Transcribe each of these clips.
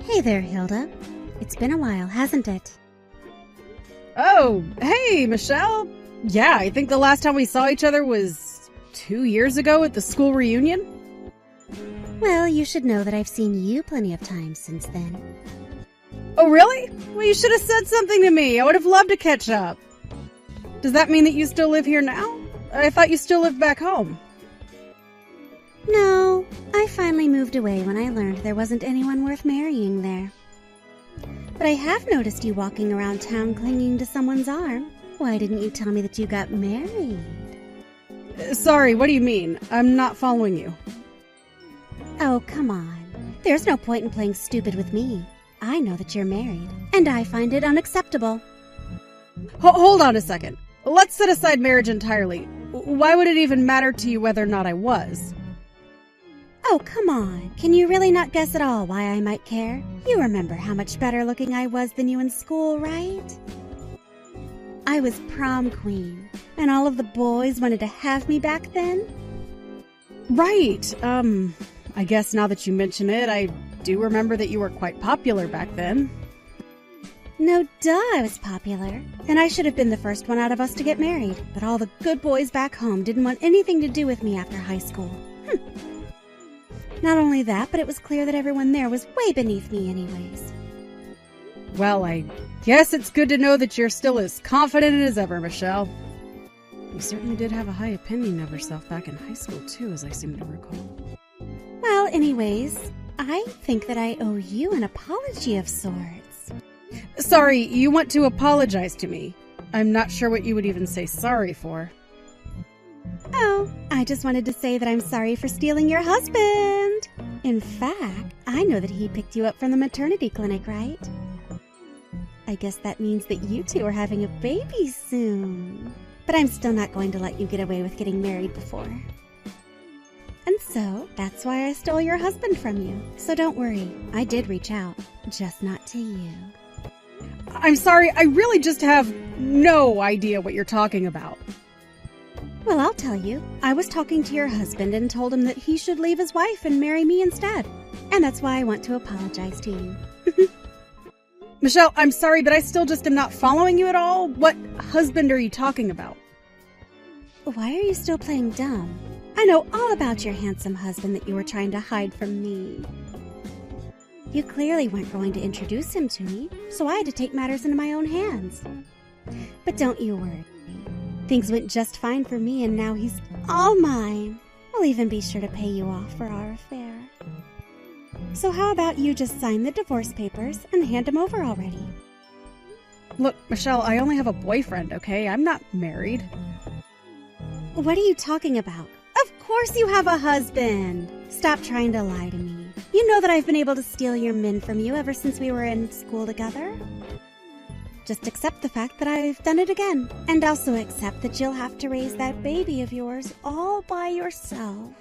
Hey there, Hilda. It's been a while, hasn't it? Oh, hey, Michelle. Yeah, I think the last time we saw each other was 2 years ago at the school reunion. Well, you should know that I've seen you plenty of times since then. Oh, really? Well, you should have said something to me. I would have loved to catch up. Does that mean that you still live here now? I thought you still lived back home. No, I finally moved away when I learned there wasn't anyone worth marrying there. But I have noticed you walking around town clinging to someone's arm. Why didn't you tell me that you got married? Sorry, what do you mean? I'm not following you. Oh, come on. There's no point in playing stupid with me. I know that you're married, and I find it unacceptable. Hold on a second. Let's set aside marriage entirely. Why would it even matter to you whether or not I was? Oh, come on. Can you really not guess at all why I might care? You remember how much better looking I was than you in school, right? I was prom queen, and all of the boys wanted to have me back then. Right. I guess now that you mention it, I do remember that you were quite popular back then. No duh, I was popular. And I should have been the first one out of us to get married. But all the good boys back home didn't want anything to do with me after high school. Not only that, but it was clear that everyone there was way beneath me anyways. Well, I guess it's good to know that you're still as confident as ever, Michelle. You certainly did have a high opinion of yourself back in high school, too, as I seem to recall. Well, anyways, I think that I owe you an apology of sorts. Sorry, you want to apologize to me. I'm not sure what you would even say sorry for. Oh, I just wanted to say that I'm sorry for stealing your husband. In fact, I know that he picked you up from the maternity clinic, right? I guess that means that you two are having a baby soon. But I'm still not going to let you get away with getting married before. And so, that's why I stole your husband from you. So don't worry, I did reach out, just not to you. I'm sorry, I really just have no idea what you're talking about. Well, I'll tell you. I was talking to your husband and told him that he should leave his wife and marry me instead. And that's why I want to apologize to you. Michelle, I'm sorry, but I still just am not following you at all. What husband are you talking about? Why are you still playing dumb? I know all about your handsome husband that you were trying to hide from me. You clearly weren't going to introduce him to me, so I had to take matters into my own hands. But don't you worry. Things went just fine for me, and now he's all mine. I'll even be sure to pay you off for our affair. So how about you just sign the divorce papers and hand him over already? Look, Michelle, I only have a boyfriend, okay? I'm not married. What are you talking about? Of course you have a husband! Stop trying to lie to me. You know that I've been able to steal your men from you ever since we were in school together. Just accept the fact that I've done it again. And also accept that you'll have to raise that baby of yours all by yourself.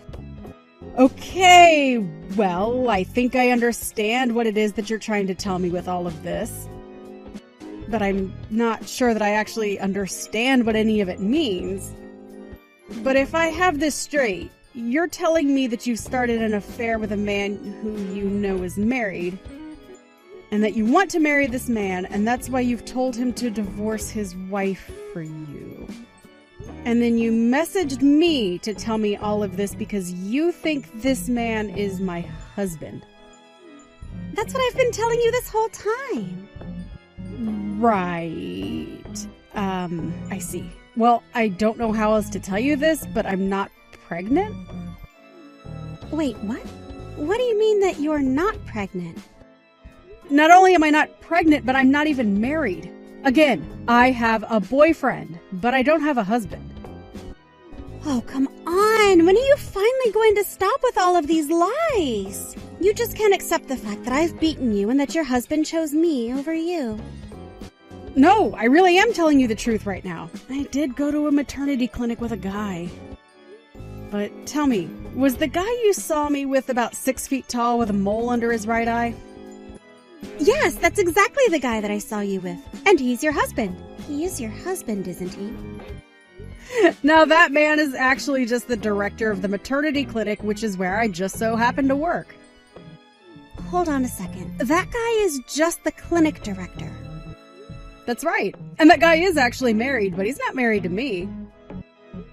Okay, well, I think I understand what it is that you're trying to tell me with all of this. But I'm not sure that I actually understand what any of it means. But if I have this straight, you're telling me that you started an affair with a man who you know is married, and that you want to marry this man, and that's why you've told him to divorce his wife for you. And then you messaged me to tell me all of this because you think this man is my husband. That's what I've been telling you this whole time. Right. I see. Well, I don't know how else to tell you this, but I'm not pregnant? Wait, what? What do you mean that you're not pregnant? Not only am I not pregnant, but I'm not even married. Again, I have a boyfriend, but I don't have a husband. Oh, come on! When are you finally going to stop with all of these lies? You just can't accept the fact that I've beaten you and that your husband chose me over you. No, I really am telling you the truth right now. I did go to a maternity clinic with a guy. But tell me, was the guy you saw me with about 6 feet tall with a mole under his right eye? Yes, that's exactly the guy that I saw you with. And he's your husband. He is your husband, isn't he? Now that man is actually just the director of the maternity clinic, which is where I just so happen to work. hold on a second. That guy is just the clinic director. That's right. And that guy is actually married, but he's not married to me.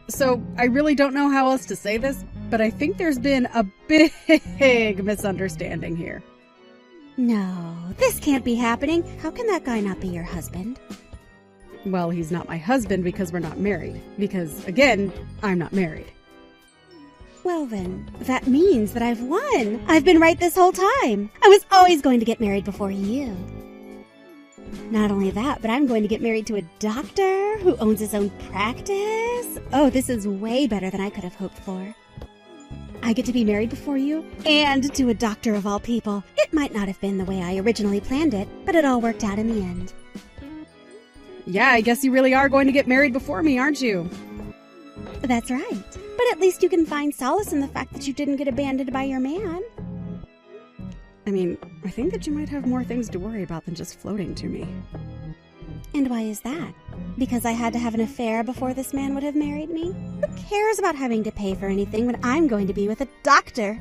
So I really don't know how else to say this, but I think there's been a big misunderstanding here. No, this can't be happening. How can that guy not be your husband? Well, he's not my husband because we're not married. Because, again, I'm not married. Well then, that means that I've won. I've been right this whole time. I was always going to get married before you. Not only that, but I'm going to get married to a doctor who owns his own practice. Oh, this is way better than I could have hoped for. I get to be married before you, and to a doctor of all people. It might not have been the way I originally planned it, but it all worked out in the end. Yeah, I guess you really are going to get married before me, aren't you? That's right. But at least you can find solace in the fact that you didn't get abandoned by your man. I mean, I think that you might have more things to worry about than just floating to me. And why is that? Because I had to have an affair before this man would have married me? Who cares about having to pay for anything when I'm going to be with a doctor?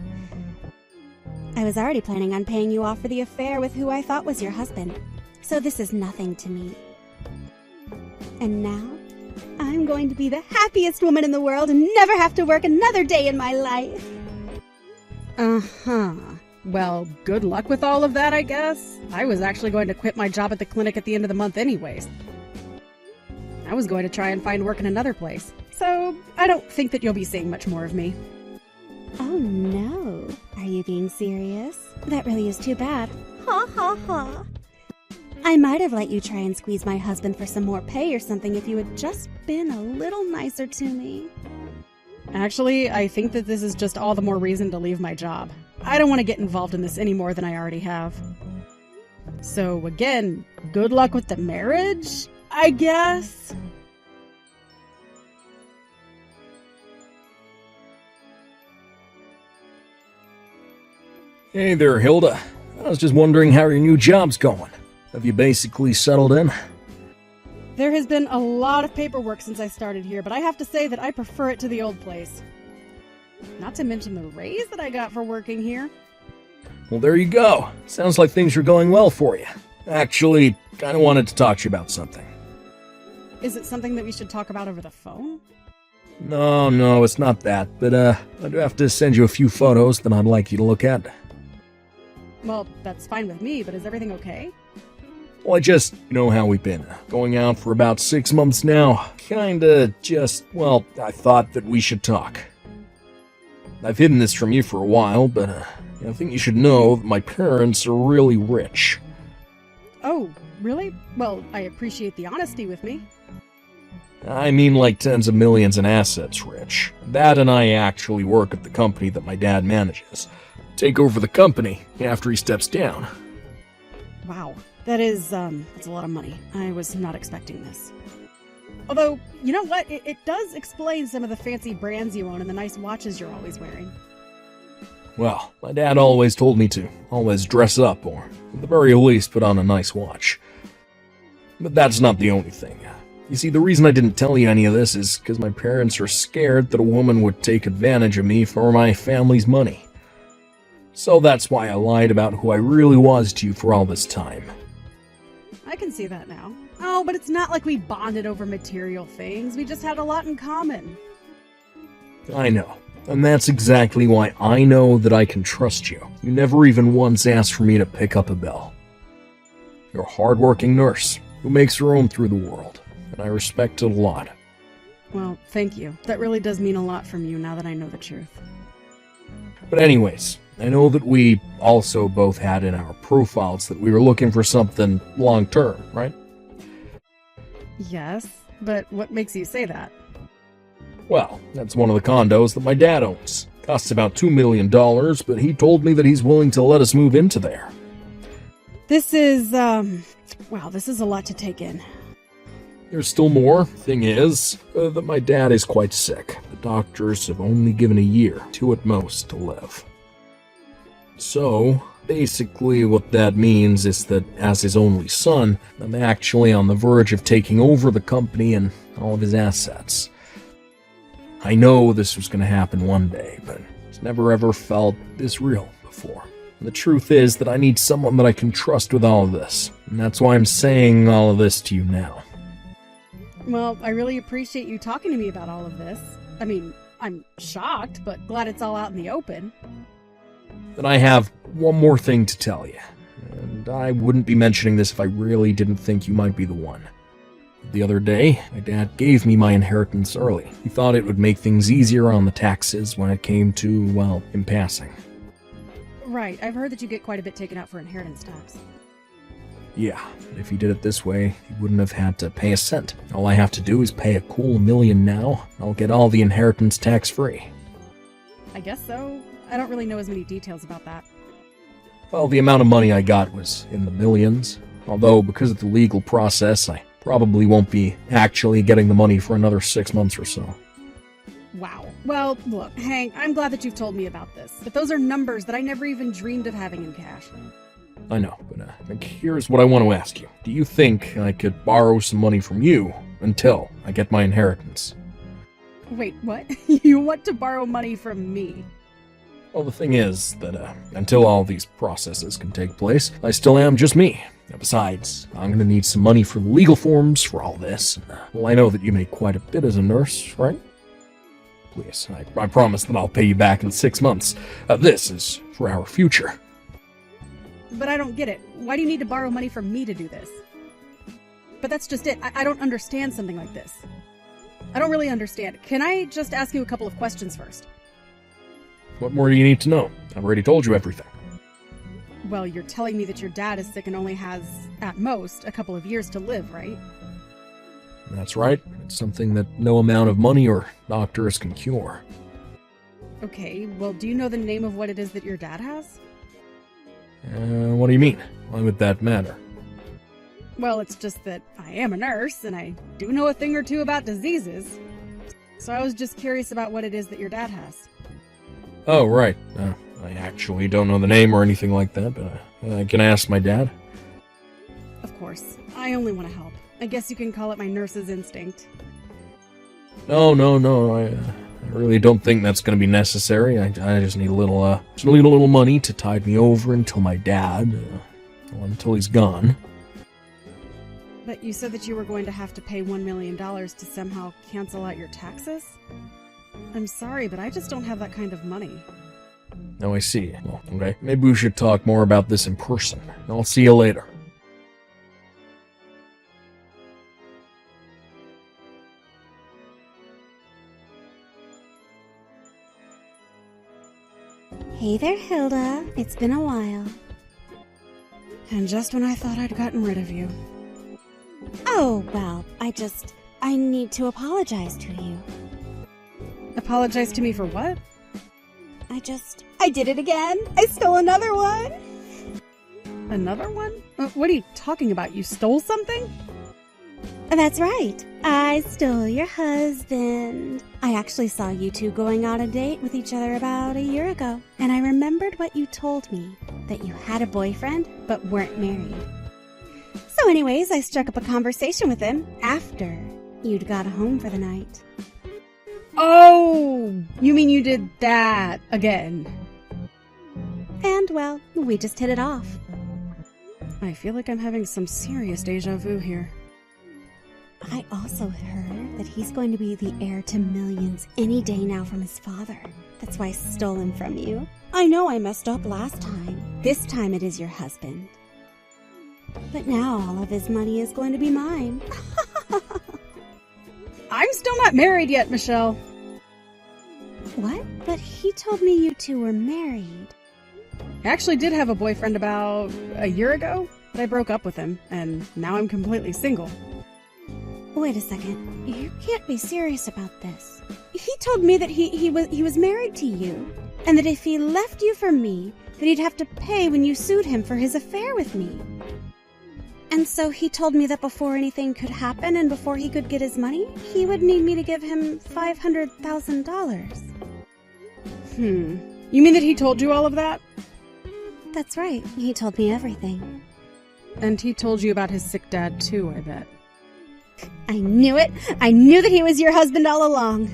I was already planning on paying you off for the affair with who I thought was your husband. So this is nothing to me. And now, I'm going to be the happiest woman in the world and never have to work another day in my life. Uh-huh. Well, good luck with all of that, I guess. I was actually going to quit my job at the clinic at the end of the month anyways. I was going to try and find work in another place. So, I don't think that you'll be seeing much more of me. Oh no. Are you being serious? That really is too bad. Ha ha ha. I might have let you try and squeeze my husband for some more pay or something if you had just been a little nicer to me. Actually, I think that this is just all the more reason to leave my job. I don't want to get involved in this any more than I already have. So again, good luck with the marriage, I guess? Hey there, Hilda. I was just wondering how your new job's going. Have you basically settled in? There has been a lot of paperwork since I started here, but I have to say that I prefer it to the old place. Not to mention the raise that I got for working here. Well, there you go. Sounds like things are going well for you. Actually, kind of wanted to talk to you about something. Is it something that we should talk about over the phone? No, it's not that, but I do have to send you a few photos that I'd like you to look at. Well, that's fine with me, but is everything okay? Well, you know how we've been. Going out for about 6 months now. I thought that we should talk. I've hidden this from you for a while, but I think you should know that my parents are really rich. Oh, really? Well, I appreciate the honesty with me. I mean like tens of millions in assets rich. Dad and I actually work at the company that my dad manages. Take over the company after he steps down. Wow, that's a lot of money. I was not expecting this. Although, you know what? It does explain some of the fancy brands you own and the nice watches you're always wearing. Well, my dad always told me to always dress up or, at the very least, put on a nice watch. But that's not the only thing. You see, the reason I didn't tell you any of this is because my parents are scared that a woman would take advantage of me for my family's money. So that's why I lied about who I really was to you for all this time. I can see that now. Oh, but it's not like we bonded over material things. We just had a lot in common. I know. And that's exactly why I know that I can trust you. You never even once asked for me to pick up a bell. You're a hard-working nurse who makes her own through the world, and I respect it a lot. Well, thank you. That really does mean a lot from you now that I know the truth. But anyways, I know that we also both had in our profiles that we were looking for something long-term, right? Yes, but what makes you say that? Well, that's one of the condos that my dad owns. Costs about $2 million, but he told me that he's willing to let us move into there. This is, wow, this is a lot to take in. There's still more. Thing is, that my dad is quite sick. The doctors have only given a year, 2 at most, to live. So, basically what that means is that as his only son, I'm actually on the verge of taking over the company and all of his assets. I know this was going to happen one day, but it's never ever felt this real before. The truth is that I need someone that I can trust with all of this, and that's why I'm saying all of this to you now. Well, I really appreciate you talking to me about all of this. I mean, I'm shocked, but glad it's all out in the open. Then I have one more thing to tell you, and I wouldn't be mentioning this if I really didn't think you might be the one. The other day, my dad gave me my inheritance early. He thought it would make things easier on the taxes when it came to, well, him passing. Right, I've heard that you get quite a bit taken out for inheritance tax. Yeah, if he did it this way, he wouldn't have had to pay a cent. All I have to do is pay a cool $1 million now, and I'll get all the inheritance tax-free. I guess so. I don't really know as many details about that. Well, the amount of money I got was in the millions, although because of the legal process, I probably won't be actually getting the money for another 6 months or so. Wow. Well, look, Hank, I'm glad that you've told me about this, but those are numbers that I never even dreamed of having in cash. I know, but here's what I want to ask you. Do you think I could borrow some money from you until I get my inheritance? Wait, what? You want to borrow money from me? Well, the thing is that until all these processes can take place, I still am just me. Besides, I'm going to need some money for the legal forms for all this. Well, I know that you make quite a bit as a nurse, right? Please, I promise that I'll pay you back in 6 months. This is for our future. But I don't get it. Why do you need to borrow money from me to do this? But that's just it. I don't understand something like this. I don't really understand. Can I just ask you a couple of questions first? What more do you need to know? I've already told you everything. Well, you're telling me that your dad is sick and only has, at most, a couple of years to live, right? That's right. It's something that no amount of money or doctors can cure. Okay, well, do you know the name of what it is that your dad has? What do you mean? Why would that matter? Well, it's just that I am a nurse, and I do know a thing or two about diseases. So I was just curious about what it is that your dad has. Oh, right. I actually don't know the name or anything like that, but I can ask my dad. Of course. I only want to help. I guess you can call it my nurse's instinct. No. I really don't think that's going to be necessary. I just need a little money to tide me over until my dad, until he's gone. But you said that you were going to have to pay $1 million to somehow cancel out your taxes? I'm sorry, but I just don't have that kind of money. Oh, I see. Well, okay. Maybe we should talk more about this in person. I'll see you later. Hey there, Hilda. It's been a while. And just when I thought I'd gotten rid of you. Oh, well, I need to apologize to you. Apologize to me for what? I did it again. I stole another one. Another one? What are you talking about? You stole something? That's right. I stole your husband. I actually saw you two going on a date with each other about a year ago, and I remembered what you told me, that you had a boyfriend but weren't married. So anyways, I struck up a conversation with him after you'd got home for the night. Oh, you mean you did that again? And, well, we just hit it off. I feel like I'm having some serious deja vu here. I also heard that he's going to be the heir to millions any day now from his father. That's why I stole him from you. I know I messed up last time. This time it is your husband. But now all of his money is going to be mine. I'm still not married yet, Michelle. What? But he told me you two were married. I actually did have a boyfriend about a year ago, but I broke up with him, and now I'm completely single. Wait a second. You can't be serious about this. He told me that he was married to you, and that if he left you for me, that he'd have to pay when you sued him for his affair with me. And so he told me that before anything could happen and before he could get his money, he would need me to give him $500,000. You mean that he told you all of that? That's right. He told me everything. And he told you about his sick dad too, I bet. I knew it. I knew that he was your husband all along.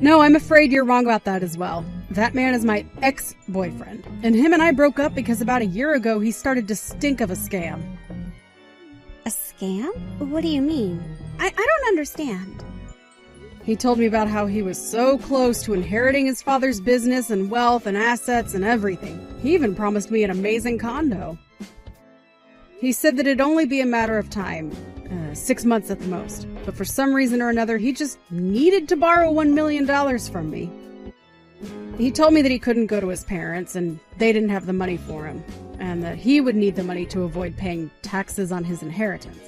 No, I'm afraid you're wrong about that as well. That man is my ex-boyfriend, and him and I broke up because about a year ago he started to stink of a scam. A scam? What do you mean? I don't understand. He told me about how he was so close to inheriting his father's business and wealth and assets and everything. He even promised me an amazing condo. He said that it'd only be a matter of time, 6 months at the most. But for some reason or another, he just needed to borrow $1 million from me. He told me that he couldn't go to his parents and they didn't have the money for him, and that he would need the money to avoid paying taxes on his inheritance.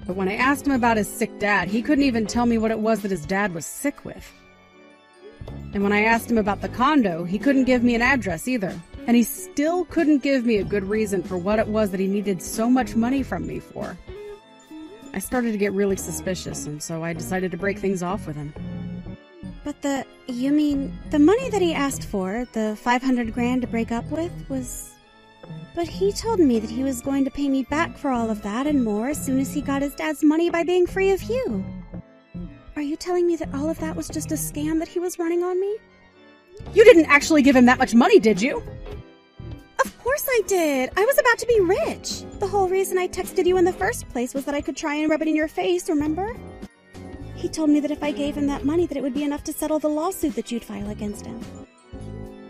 But when I asked him about his sick dad, he couldn't even tell me what it was that his dad was sick with. And when I asked him about the condo, he couldn't give me an address either. And he still couldn't give me a good reason for what it was that he needed so much money from me for. I started to get really suspicious, and so I decided to break things off with him. But you mean, the money that he asked for, the 500 grand to break up with, was... But he told me that he was going to pay me back for all of that and more as soon as he got his dad's money by being free of you. Are you telling me that all of that was just a scam that he was running on me? You didn't actually give him that much money, did you? Of course I did. I was about to be rich. The whole reason I texted you in the first place was that I could try and rub it in your face, remember? He told me that if I gave him that money that it would be enough to settle the lawsuit that you'd file against him.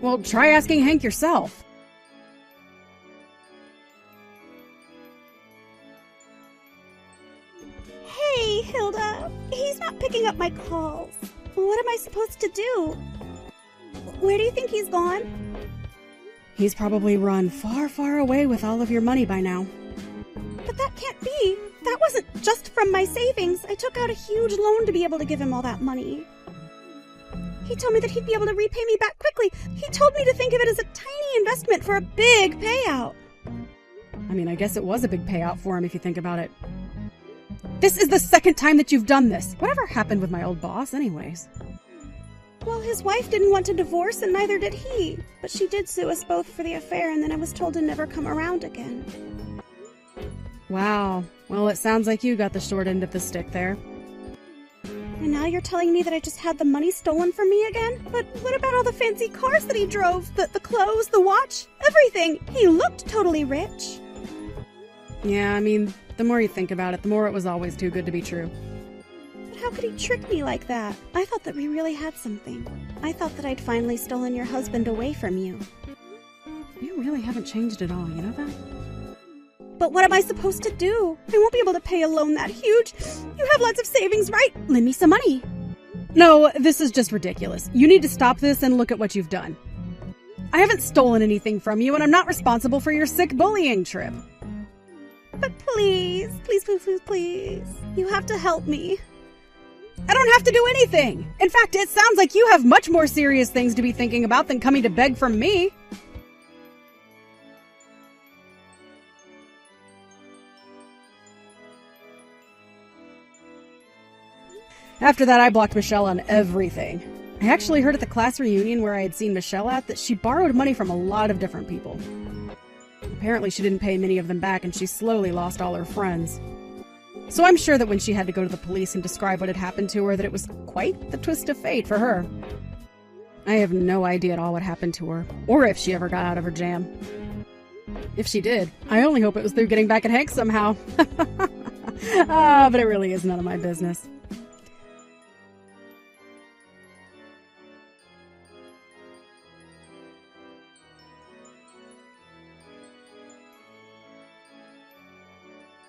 Well, try asking Hank yourself. Hey, Hilda. He's not picking up my calls. What am I supposed to do? Where do you think he's gone? He's probably run far, far away with all of your money by now. But that can't be. That wasn't just from my savings. I took out a huge loan to be able to give him all that money. He told me that he'd be able to repay me back quickly. He told me to think of it as a tiny investment for a big payout. I mean, I guess it was a big payout for him if you think about it. This is the second time that you've done this. Whatever happened with my old boss anyways? Well, his wife didn't want to divorce and neither did he. But she did sue us both for the affair and then I was told to never come around again. Wow. Well, it sounds like you got the short end of the stick there. And now you're telling me that I just had the money stolen from me again? But what about all the fancy cars that he drove? The clothes, the watch, everything? He looked totally rich. Yeah, I mean, the more you think about it, the more it was always too good to be true. But how could he trick me like that? I thought that we really had something. I thought that I'd finally stolen your husband away from you. You really haven't changed at all, you know that? But what am I supposed to do? I won't be able to pay a loan that huge. You have lots of savings, right? Lend me some money. No, this is just ridiculous. You need to stop this and look at what you've done. I haven't stolen anything from you, and I'm not responsible for your sick bullying trip. But please, please, please, please, please. You have to help me. I don't have to do anything. In fact, it sounds like you have much more serious things to be thinking about than coming to beg from me. After that, I blocked Michelle on everything. I actually heard at the class reunion where I had seen Michelle at that she borrowed money from a lot of different people. Apparently she didn't pay many of them back and she slowly lost all her friends. So I'm sure that when she had to go to the police and describe what had happened to her, that it was quite the twist of fate for her. I have no idea at all what happened to her, or if she ever got out of her jam. If she did, I only hope it was through getting back at Hank somehow. But it really is none of my business.